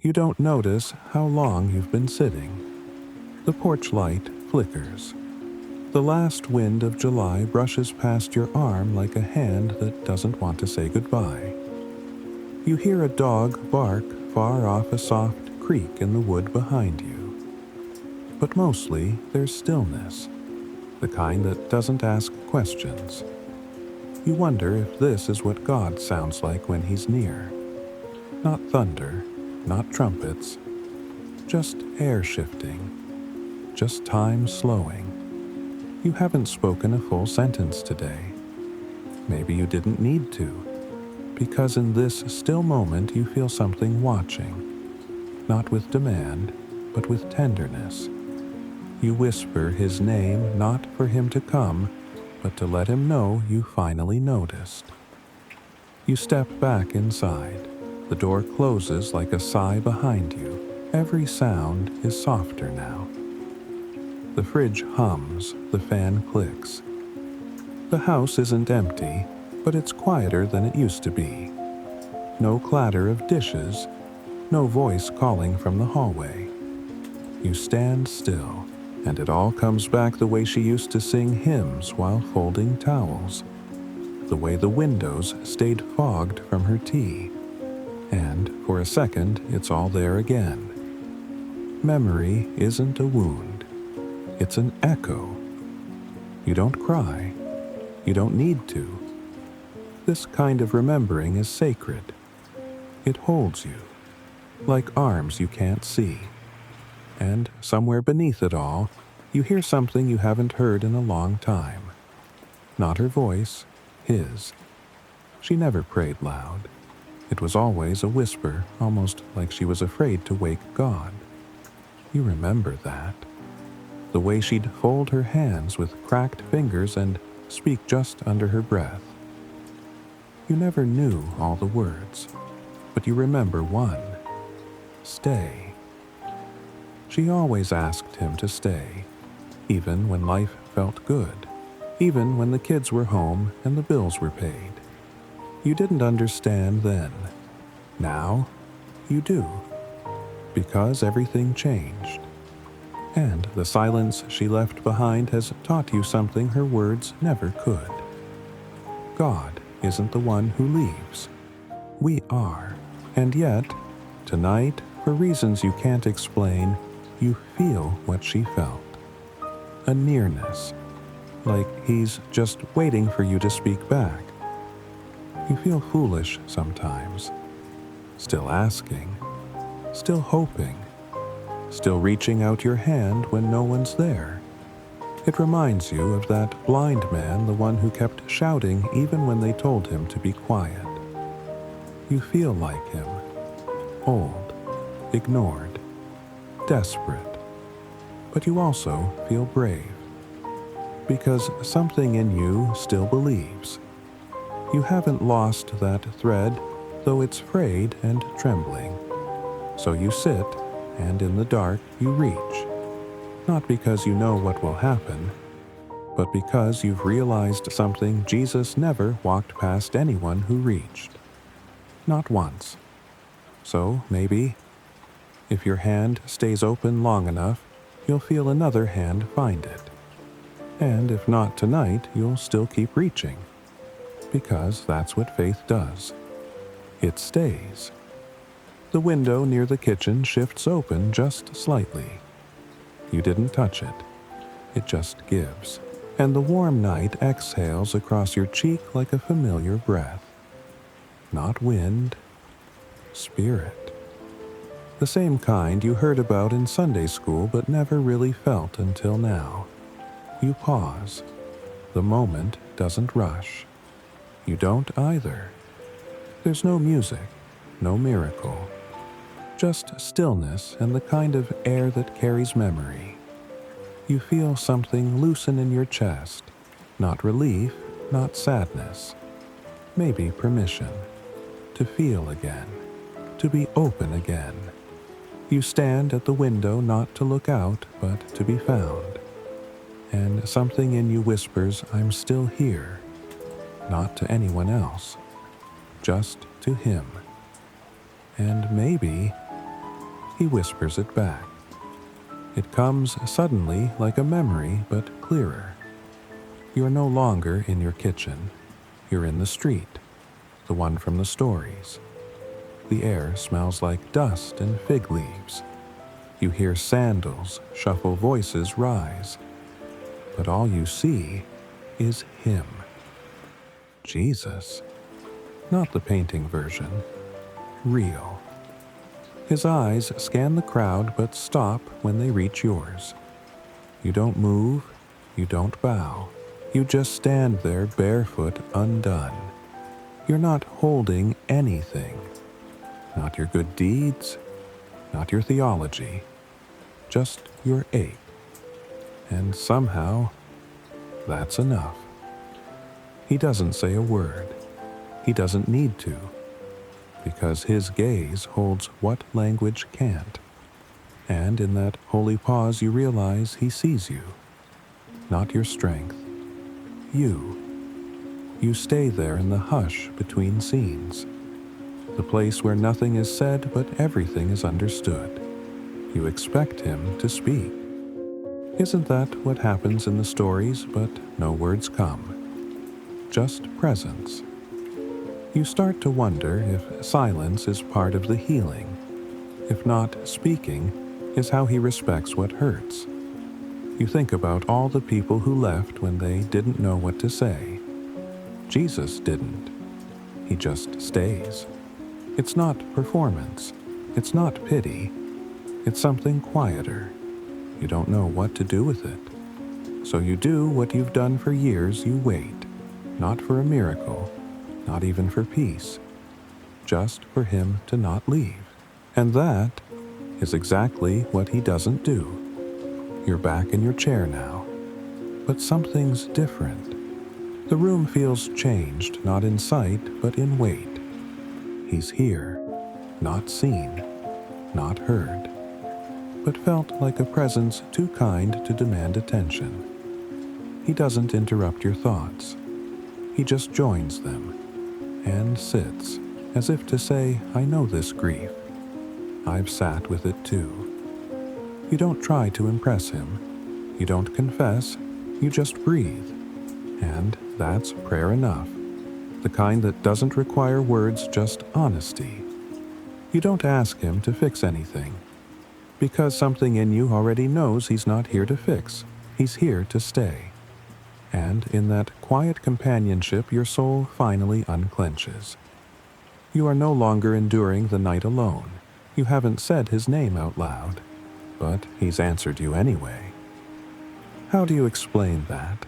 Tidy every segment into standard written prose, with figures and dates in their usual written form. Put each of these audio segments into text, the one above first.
You don't notice how long you've been sitting. The porch light flickers. The last wind of July brushes past your arm like a hand that doesn't want to say goodbye. You hear a dog bark far off a soft creek in the wood behind you. But mostly there's stillness, the kind that doesn't ask questions. You wonder if this is what God sounds like when He's near. Not thunder, not trumpets, just air shifting, just time slowing. You haven't spoken a full sentence today. Maybe you didn't need to, because in this still moment you feel something watching, not with demand, but with tenderness. You whisper His name not for Him to come, but to let Him know you finally noticed. You step back inside. The door closes like a sigh behind you. Every sound is softer now. The fridge hums, the fan clicks. The house isn't empty, but it's quieter than it used to be. No clatter of dishes, no voice calling from the hallway. You stand still, and it all comes back the way she used to sing hymns while folding towels, the way the windows stayed fogged from her tea. And for a second, it's all there again. Memory isn't a wound. It's an echo. You don't cry. You don't need to. This kind of remembering is sacred. It holds you, like arms you can't see. And somewhere beneath it all, you hear something you haven't heard in a long time. Not her voice, His. She never prayed loud. It was always a whisper, almost like she was afraid to wake God. You remember that. The way she'd fold her hands with cracked fingers and speak just under her breath. You never knew all the words, but you remember one. Stay. She always asked Him to stay, even when life felt good, even when the kids were home and the bills were paid. You didn't understand then. Now, you do. Because everything changed. And the silence she left behind has taught you something her words never could. God isn't the one who leaves. We are. And yet, tonight, for reasons you can't explain, you feel what she felt. A nearness. Like He's just waiting for you to speak back. You feel foolish sometimes, still asking, still hoping, still reaching out your hand when no one's there. It reminds you of that blind man, the one who kept shouting even when they told him to be quiet. You feel like him, old, ignored, desperate, but you also feel brave, because something in you still believes. You haven't lost that thread, though it's frayed and trembling. So you sit, and in the dark you reach, not because you know what will happen, but because you've realized something Jesus never walked past anyone who reached. Not once. So maybe, if your hand stays open long enough, you'll feel another hand find it. And if not tonight, you'll still keep reaching. Because that's what faith does. It stays. The window near the kitchen shifts open just slightly. You didn't touch it. It just gives. And the warm night exhales across your cheek like a familiar breath. Not wind, spirit. The same kind you heard about in Sunday school but never really felt until now. You pause. The moment doesn't rush. You don't either. There's no music, no miracle. Just stillness and the kind of air that carries memory. You feel something loosen in your chest. Not relief, not sadness. Maybe permission. To feel again. To be open again. You stand at the window not to look out, but to be found. And something in you whispers, I'm still here. Not to anyone else, just to Him. And maybe He whispers it back. It comes suddenly like a memory, but clearer. You're no longer in your kitchen. You're in the street, the one from the stories. The air smells like dust and fig leaves. You hear sandals shuffle, voices rise. But all you see is him. Jesus. Not the painting version. Real. His eyes scan the crowd but stop when they reach yours. You don't move, you don't bow. You just stand there barefoot, undone. You're not holding anything. Not your good deeds, not your theology, just your ache. And somehow, that's enough. He doesn't say a word. He doesn't need to, because his gaze holds what language can't. And in that holy pause you realize he sees you, not your strength. You. You stay there in the hush between scenes, the place where nothing is said but everything is understood. You expect him to speak. Isn't that what happens in the stories, but no words come? Just presence. You start to wonder if silence is part of the healing, if not speaking is how he respects what hurts. You think about all the people who left when they didn't know what to say. Jesus didn't. He just stays. It's not performance. It's not pity. It's something quieter. You don't know what to do with it. So you do what you've done for years. You wait. Not for a miracle. Not even for peace. Just for him to not leave. And that is exactly what he doesn't do. You're back in your chair now. But something's different. The room feels changed, not in sight, but in weight. He's here, not seen, not heard, but felt like a presence too kind to demand attention. He doesn't interrupt your thoughts. He just joins them and sits, as if to say, I know this grief. I've sat with it too. You don't try to impress him. You don't confess. You just breathe. And that's prayer enough. The kind that doesn't require words, just honesty. You don't ask him to fix anything, because something in you already knows he's not here to fix. He's here to stay. And in that quiet companionship, your soul finally unclenches. You are no longer enduring the night alone. You haven't said his name out loud, but he's answered you anyway. How do you explain that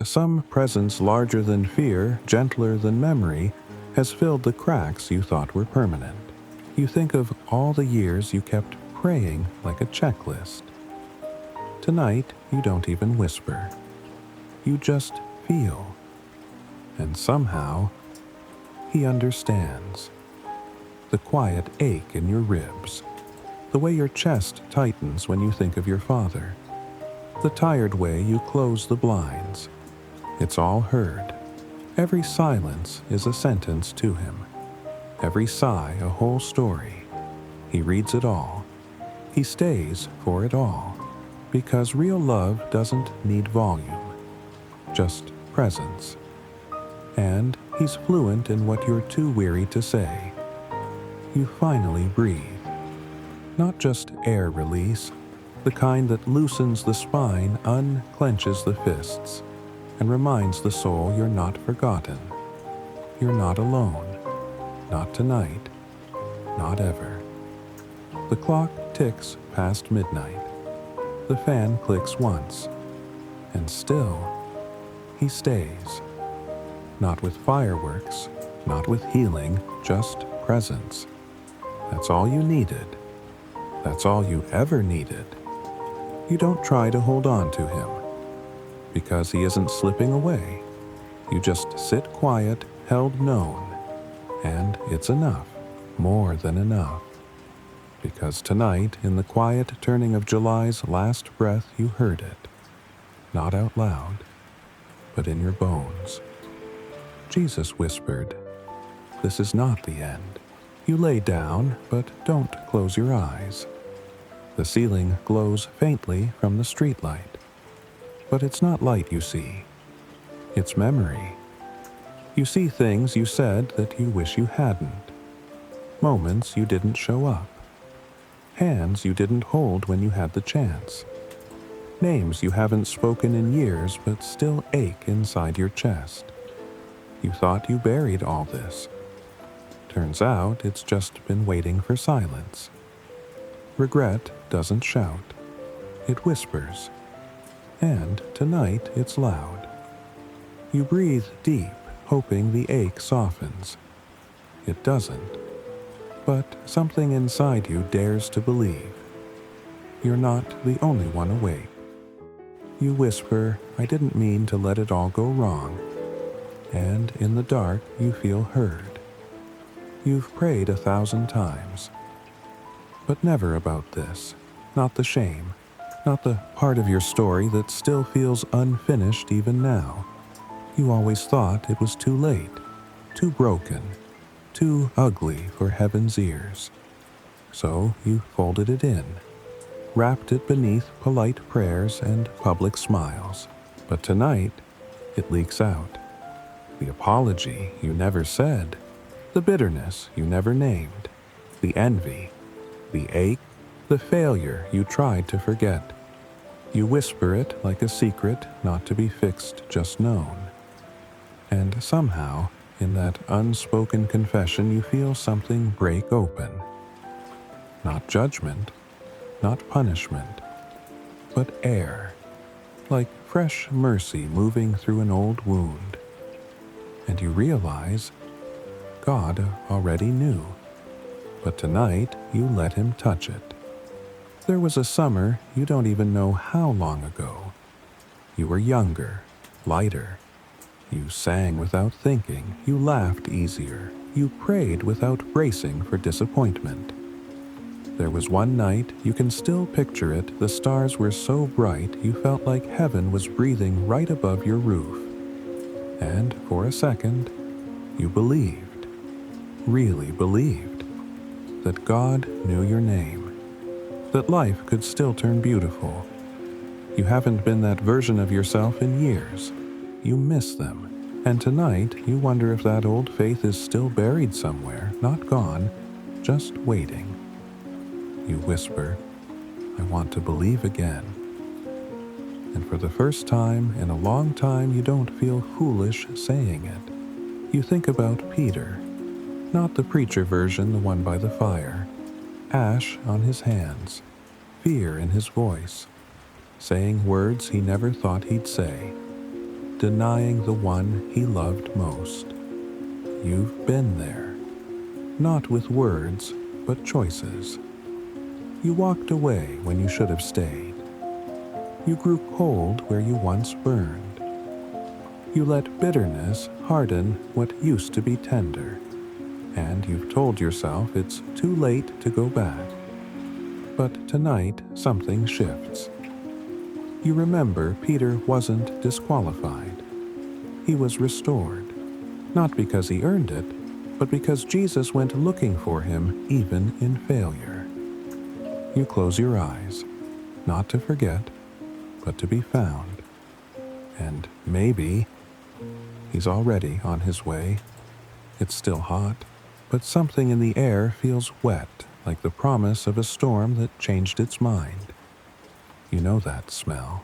some presence larger than fear, gentler than memory, has filled the cracks you thought were permanent? You think of all the years you kept praying like a checklist. Tonight, you don't even whisper. You just feel. And somehow, he understands. The quiet ache in your ribs. The way your chest tightens when you think of your father. The tired way you close the blinds. It's all heard. Every silence is a sentence to him. Every sigh a whole story. He reads it all. He stays for it all. Because real love doesn't need volume. Just presence. And he's fluent in what you're too weary to say. You finally breathe. Not just air release, the kind that loosens the spine, unclenches the fists, and reminds the soul you're not forgotten. You're not alone. Not tonight. Not ever. The clock ticks past midnight. The fan clicks once. And still, he stays. Not with fireworks, not with healing, just presence. That's all you needed. That's all you ever needed. You don't try to hold on to him, because he isn't slipping away. You just sit quiet, held known, and it's enough, more than enough. Because tonight, in the quiet turning of July's last breath, you heard it, not out loud, but in your bones. Jesus whispered, "This is not the end." You lay down, but don't close your eyes. The ceiling glows faintly from the streetlight, but it's not light you see. It's memory. You see things you said that you wish you hadn't. Moments you didn't show up. Hands you didn't hold when you had the chance. Names you haven't spoken in years but still ache inside your chest. You thought you buried all this. Turns out it's just been waiting for silence. Regret doesn't shout. It whispers. And tonight it's loud. You breathe deep, hoping the ache softens. It doesn't. But something inside you dares to believe. You're not the only one awake. You whisper, I didn't mean to let it all go wrong. And in the dark, you feel heard. You've prayed 1,000 times. But never about this. Not the shame. Not the part of your story that still feels unfinished even now. You always thought it was too late, too broken, too ugly for heaven's ears. So you folded it in, wrapped it beneath polite prayers and public smiles. But tonight, it leaks out. The apology you never said, the bitterness you never named, the envy, the ache, the failure you tried to forget. You whisper it like a secret not to be fixed, just known. And somehow, in that unspoken confession, you feel something break open. Not judgment, not punishment, but air, like fresh mercy moving through an old wound. And you realize God already knew, but tonight you let him touch it. There was a summer you don't even know how long ago. You were younger, lighter. You sang without thinking. You laughed easier. You prayed without bracing for disappointment. There was one night, you can still picture it, the stars were so bright you felt like heaven was breathing right above your roof. And for a second, you believed, really believed, that God knew your name, that life could still turn beautiful. You haven't been that version of yourself in years. You miss them, and tonight you wonder if that old faith is still buried somewhere, not gone, just waiting. You whisper, I want to believe again. And for the first time in a long time, you don't feel foolish saying it. You think about Peter, not the preacher version, the one by the fire. Ash on his hands, fear in his voice, saying words he never thought he'd say, denying the one he loved most. You've been there, not with words, but choices. You walked away when you should have stayed. You grew cold where you once burned. You let bitterness harden what used to be tender, and you've told yourself it's too late to go back. But tonight, something shifts. You remember Peter wasn't disqualified. He was restored, not because he earned it, but because Jesus went looking for him even in failure. You close your eyes, not to forget, but to be found. And maybe he's already on his way. It's still hot, but something in the air feels wet, like the promise of a storm that changed its mind. You know that smell.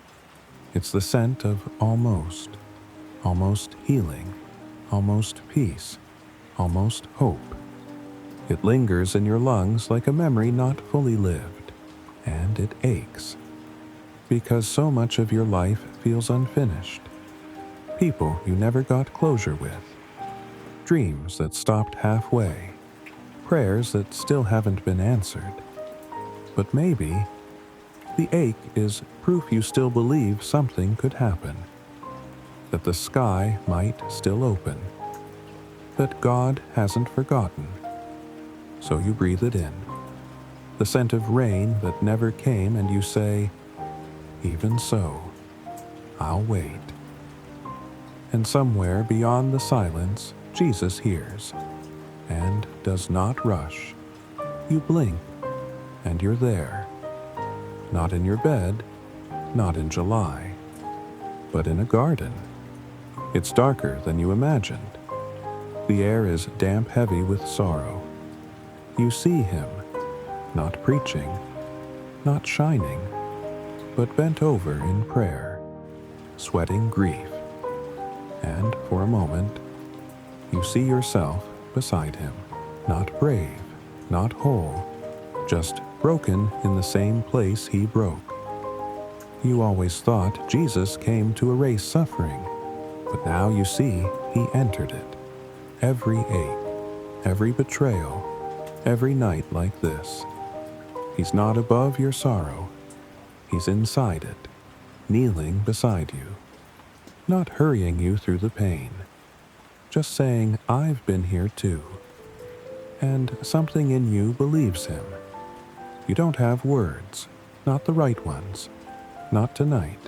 It's the scent of almost healing, almost peace, almost hope. It lingers in your lungs like a memory not fully lived, and it aches, because so much of your life feels unfinished. People you never got closure with, dreams that stopped halfway, prayers that still haven't been answered. But maybe the ache is proof you still believe something could happen, that the sky might still open, that God hasn't forgotten. So you breathe it in, the scent of rain that never came, and you say, even so, I'll wait. And somewhere beyond the silence, Jesus hears, and does not rush. You blink, and you're there, not in your bed, not in July, but in a garden. It's darker than you imagined. The air is damp heavy with sorrow. You see him, not preaching, not shining, but bent over in prayer, sweating grief. And for a moment, you see yourself beside him, not brave, not whole, just broken in the same place he broke. You always thought Jesus came to erase suffering, but now you see he entered it. Every ache, every betrayal, every night like this. He's not above your sorrow. He's inside it, kneeling beside you, not hurrying you through the pain, just saying, I've been here too. And something in you believes him. You don't have words, not the right ones, not tonight.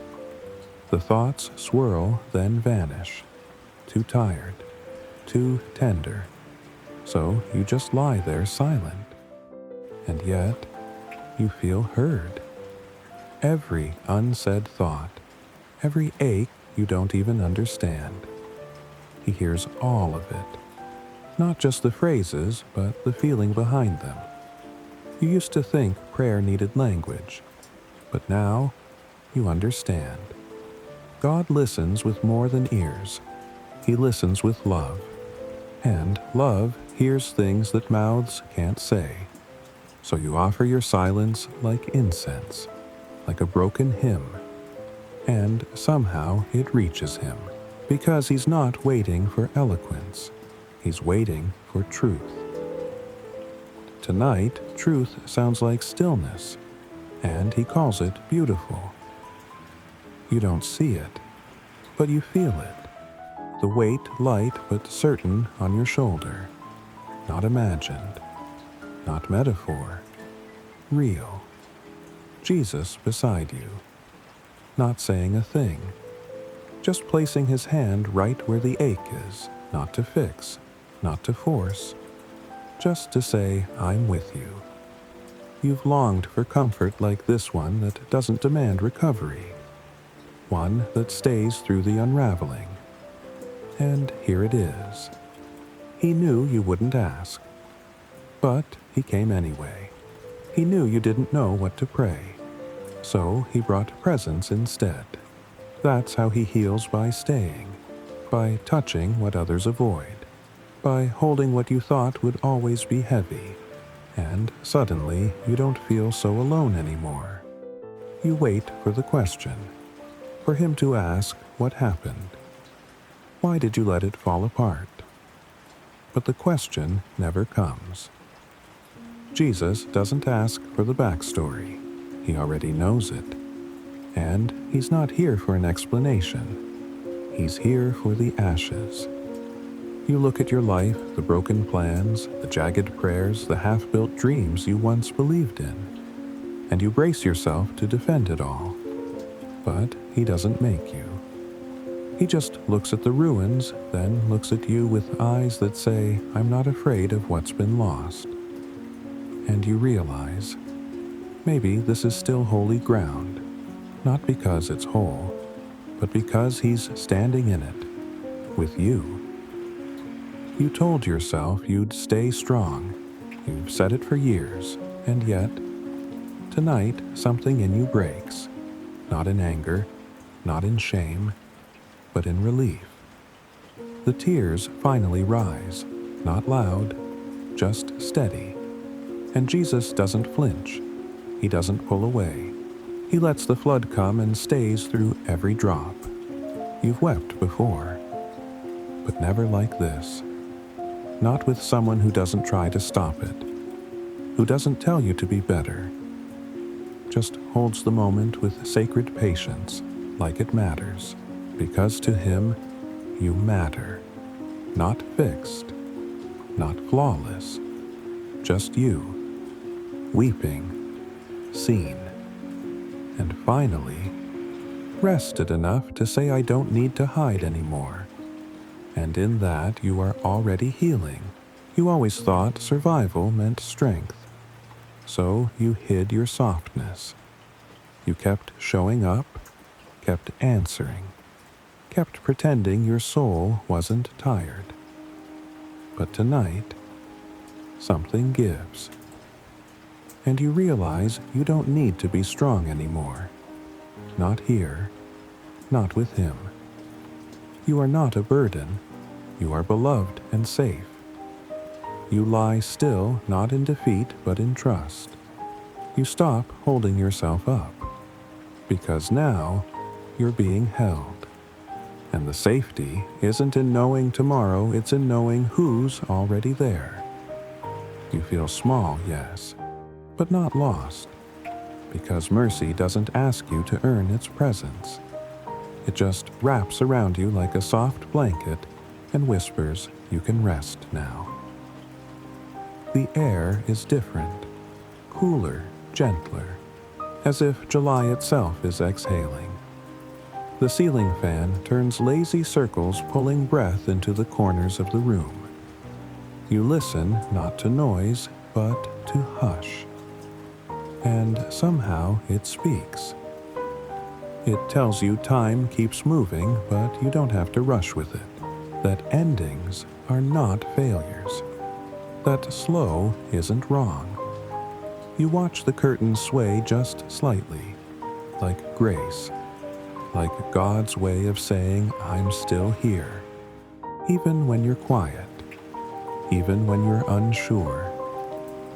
The thoughts swirl, then vanish, too tired, too tender. So you just lie there silent. And yet, you feel heard. Every unsaid thought, every ache you don't even understand. He hears all of it. Not just the phrases, but the feeling behind them. You used to think prayer needed language, but now you understand. God listens with more than ears. He listens with love. And love hears things that mouths can't say. So you offer your silence like incense, like a broken hymn. And somehow it reaches him, because he's not waiting for eloquence. He's waiting for truth. Tonight, truth sounds like stillness, and he calls it beautiful. You don't see it, but you feel it. The weight light but certain on your shoulder. Not imagined, not metaphor, real. Jesus beside you, not saying a thing, just placing his hand right where the ache is, not to fix, not to force, just to say, I'm with you. You've longed for comfort like this one that doesn't demand recovery, one that stays through the unraveling. And here it is. He knew you wouldn't ask, but he came anyway. He knew you didn't know what to pray, so he brought presence instead. That's how he heals, by staying, by touching what others avoid, by holding what you thought would always be heavy, and suddenly you don't feel so alone anymore. You wait for the question, for him to ask what happened. Why did you let it fall apart? But the question never comes. Jesus doesn't ask for the backstory. He already knows it. And he's not here for an explanation. He's here for the ashes. You look at your life, the broken plans, the jagged prayers, the half-built dreams you once believed in, and you brace yourself to defend it all. But he doesn't make you. He just looks at the ruins, then looks at you with eyes that say, I'm not afraid of what's been lost. And you realize, maybe this is still holy ground, not because it's whole, but because he's standing in it, with you. You told yourself you'd stay strong. You've said it for years, and yet, tonight something in you breaks, not in anger, not in shame, but in relief. The tears finally rise, not loud, just steady. And Jesus doesn't flinch. He doesn't pull away. He lets the flood come and stays through every drop. You've wept before, but never like this. Not with someone who doesn't try to stop it, who doesn't tell you to be better, just holds the moment with sacred patience, like it matters, because to him, you matter. Not fixed, not flawless, just you. Weeping, seen, and finally, rested enough to say I don't need to hide anymore. And in that you are already healing. You always thought survival meant strength, so you hid your softness. You kept showing up, kept answering, kept pretending your soul wasn't tired. But tonight, something gives. And you realize you don't need to be strong anymore. Not here, not with him. You are not a burden. You are beloved and safe. You lie still, not in defeat, but in trust. You stop holding yourself up, because now you're being held. And the safety isn't in knowing tomorrow, it's in knowing who's already there. You feel small, yes, but not lost, because mercy doesn't ask you to earn its presence. It just wraps around you like a soft blanket and whispers you can rest now. The air is different, cooler, gentler, as if July itself is exhaling. The ceiling fan turns lazy circles, pulling breath into the corners of the room. You listen not to noise, but to hush. And somehow it speaks. It tells you time keeps moving, but you don't have to rush with it. That endings are not failures. That slow isn't wrong. You watch the curtains sway just slightly, like grace, like God's way of saying, I'm still here, even when you're quiet, even when you're unsure.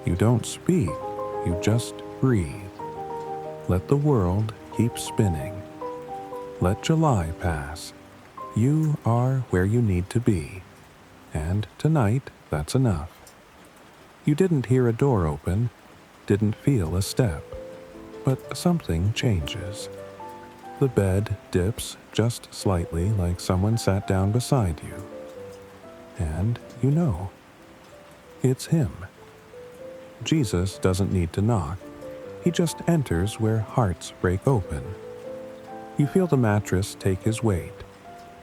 You don't speak, you just breathe. Let the world keep spinning. Let July pass. You are where you need to be, and tonight that's enough. You didn't hear a door open, didn't feel a step, but something changes. The bed dips just slightly, like someone sat down beside you. And you know, it's him. Jesus doesn't need to knock. He just enters where hearts break open. You feel the mattress take his weight,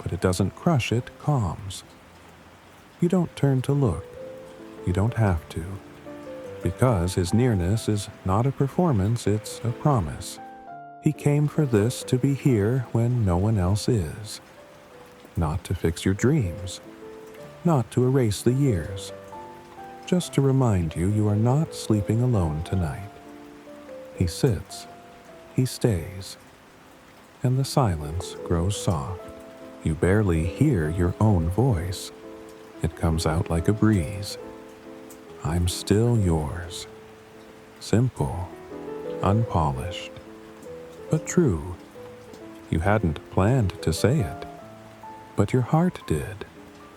but it doesn't crush, it calms. You don't turn to look. You don't have to. Because his nearness is not a performance, it's a promise. He came for this, to be here when no one else is. Not to fix your dreams. Not to erase the years. Just to remind you you are not sleeping alone tonight. He sits. He stays. And the silence grows soft. You barely hear your own voice. It comes out like a breeze. I'm still yours. Simple, unpolished, but true. You hadn't planned to say it, but your heart did,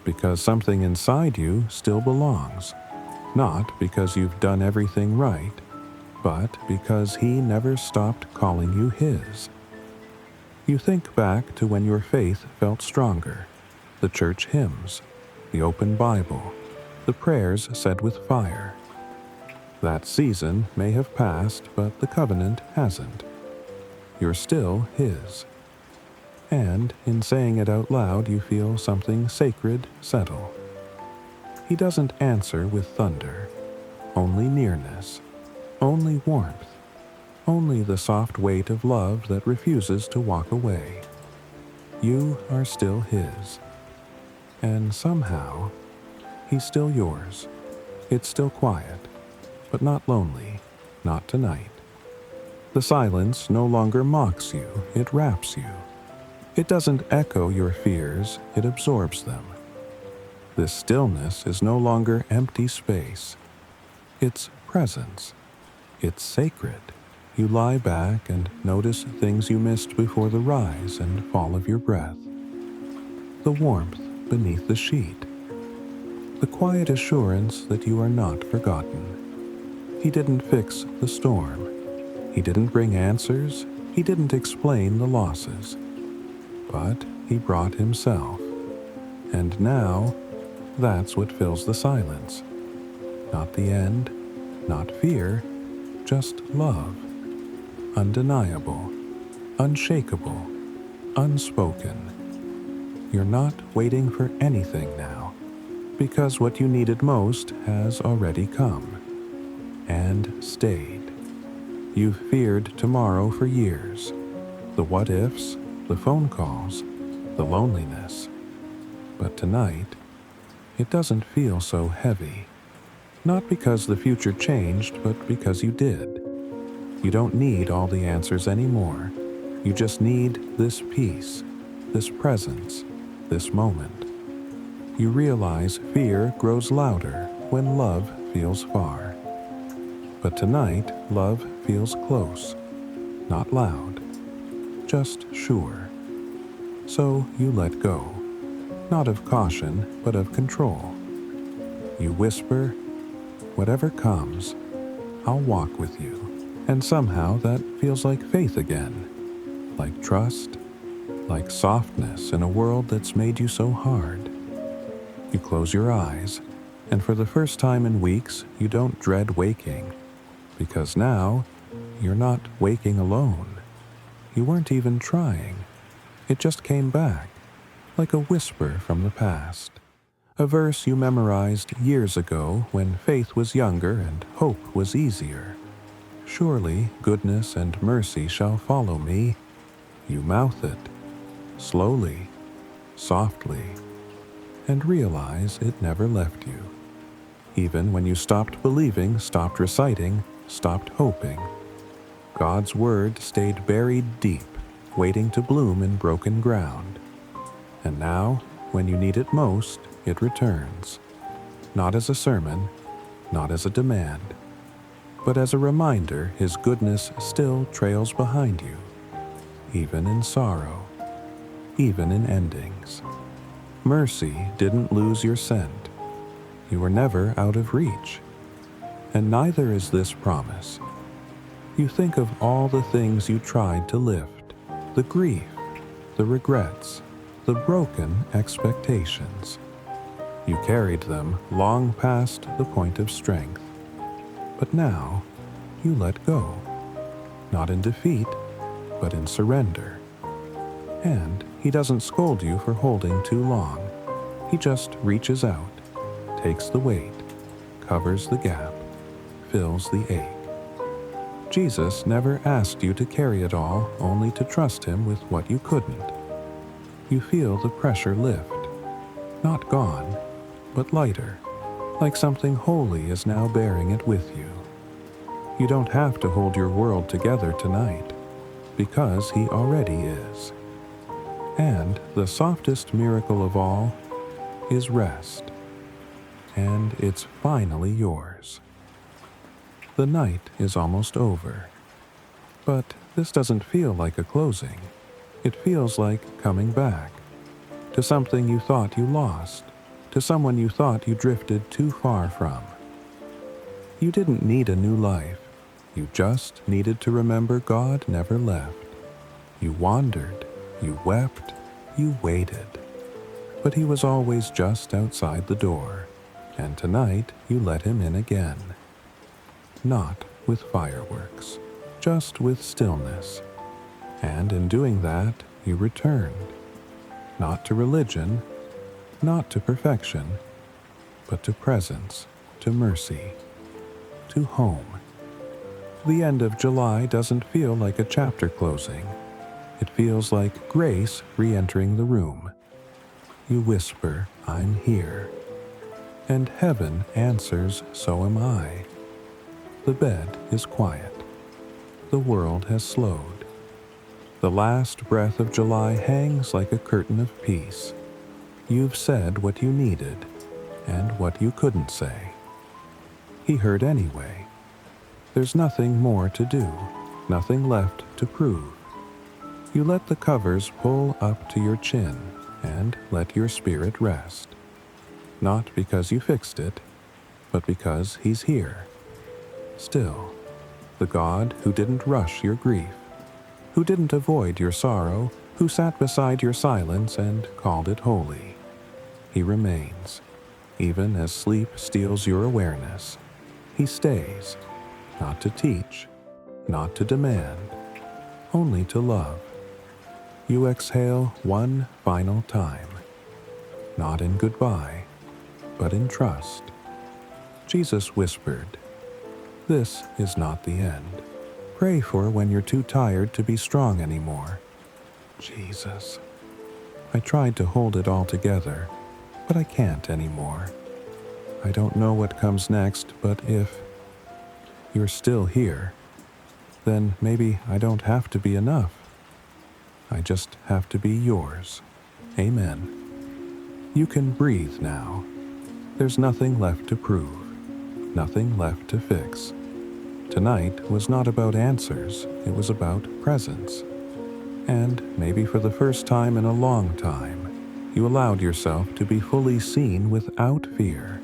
because something inside you still belongs. Not because you've done everything right, but because he never stopped calling you his. You think back to when your faith felt stronger, the church hymns, the open Bible, the prayers said with fire. That season may have passed, but the covenant hasn't. You're still his. And in saying it out loud, you feel something sacred settle. He doesn't answer with thunder, only nearness, only warmth, only the soft weight of love that refuses to walk away. You are still his. And somehow, he's still yours. It's still quiet, but not lonely, not tonight. The silence no longer mocks you, it wraps you. It doesn't echo your fears, it absorbs them. This stillness is no longer empty space. It's presence. It's sacred. You lie back and notice things you missed before the rise and fall of your breath. The warmth beneath the sheet. The quiet assurance that you are not forgotten. He didn't fix the storm. He didn't bring answers. He didn't explain the losses. But he brought himself. And now, that's what fills the silence. Not the end, not fear, just love. Undeniable, unshakable, unspoken. You're not waiting for anything now, because what you needed most has already come and stayed. You've feared tomorrow for years. The what-ifs, the phone calls, the loneliness. But tonight, it doesn't feel so heavy. Not because the future changed, but because you did. You don't need all the answers anymore. You just need this peace, this presence, this moment. You realize fear grows louder when love feels far. But tonight, love feels close, not loud, just sure. So you let go, not of caution, but of control. You whisper, "Whatever comes, I'll walk with you." And somehow that feels like faith again, like trust, like softness in a world that's made you so hard. You close your eyes, and for the first time in weeks, you don't dread waking, because now you're not waking alone. You weren't even trying. It just came back, like a whisper from the past. A verse you memorized years ago when faith was younger and hope was easier. Surely goodness and mercy shall follow me. You mouth it, slowly, softly, and realize it never left you. Even when you stopped believing, stopped reciting, stopped hoping. God's word stayed buried deep, waiting to bloom in broken ground. And now, when you need it most, it returns. Not as a sermon, not as a demand, but as a reminder His goodness still trails behind you, even in sorrow, even in endings. Mercy didn't lose your scent. You were never out of reach. And neither is this promise. You think of all the things you tried to lift, the grief, the regrets, the broken expectations. You carried them long past the point of strength. But now, you let go, not in defeat, but in surrender. And He doesn't scold you for holding too long. He just reaches out, takes the weight, covers the gap, fills the ache. Jesus never asked you to carry it all, only to trust Him with what you couldn't. You feel the pressure lift, not gone, but lighter, like something holy is now bearing it with you. You don't have to hold your world together tonight, because He already is. And the softest miracle of all is rest. And it's finally yours. The night is almost over. But this doesn't feel like a closing. It feels like coming back. To something you thought you lost. To someone you thought you drifted too far from. You didn't need a new life. You just needed to remember God never left. You wandered, you wept, you waited. But He was always just outside the door, and tonight you let Him in again. Not with fireworks, just with stillness. And in doing that, you returned. Not to religion, not to perfection, but to presence, to mercy, to home. The end of July doesn't feel like a chapter closing. It feels like grace re-entering the room. You whisper, "I'm here." And heaven answers, "So am I." The bed is quiet. The world has slowed. The last breath of July hangs like a curtain of peace. You've said what you needed, and what you couldn't say. He heard anyway. There's nothing more to do, nothing left to prove. You let the covers pull up to your chin, and let your spirit rest. Not because you fixed it, but because He's here. Still, the God who didn't rush your grief, who didn't avoid your sorrow, who sat beside your silence and called it holy. He remains, even as sleep steals your awareness. He stays, not to teach, not to demand, only to love. You exhale one final time, not in goodbye, but in trust. Jesus whispered, "This is not the end. pray for when you're too tired to be strong anymore. Jesus. I tried to hold it all together, but I can't anymore. I don't know what comes next, but if you're still here, then maybe I don't have to be enough. I just have to be yours. Amen. You can breathe now. There's nothing left to prove, nothing left to fix. Tonight was not about answers, it was about presence. And maybe for the first time in a long time, you allowed yourself to be fully seen without fear.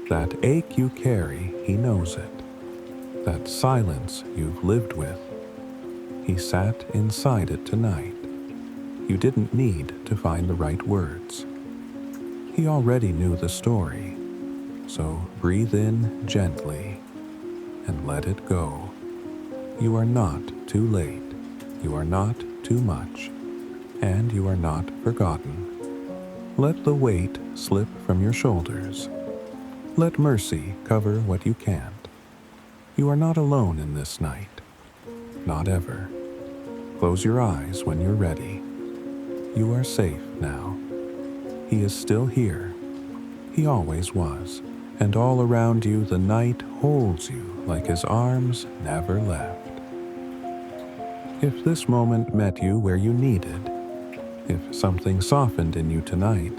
That ache you carry, he knows it. That silence you've lived with, he sat inside it tonight. You didn't need to find the right words. He already knew the story. So breathe in gently and let it go. You are not too late. You are not too much. And you are not forgotten. Let the weight slip from your shoulders. Let mercy cover what you can't. You are not alone in this night. Not ever. Close your eyes when you're ready. You are safe now. He is still here. He always was. And all around you the night holds you like his arms never left. If this moment met you where you needed, if something softened in you tonight,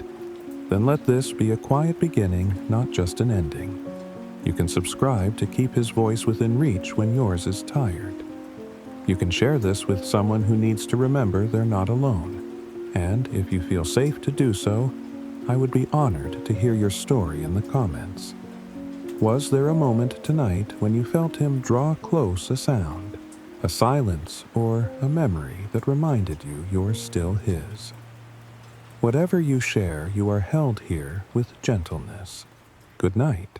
then let this be a quiet beginning, not just an ending. You can subscribe to keep his voice within reach when yours is tired. You can share this with someone who needs to remember they're not alone. And if you feel safe to do so, I would be honored to hear your story in the comments. Was there a moment tonight when you felt him draw close a sound, a silence, or a memory that reminded you you're still his? Whatever you share, you are held here with gentleness. Good night.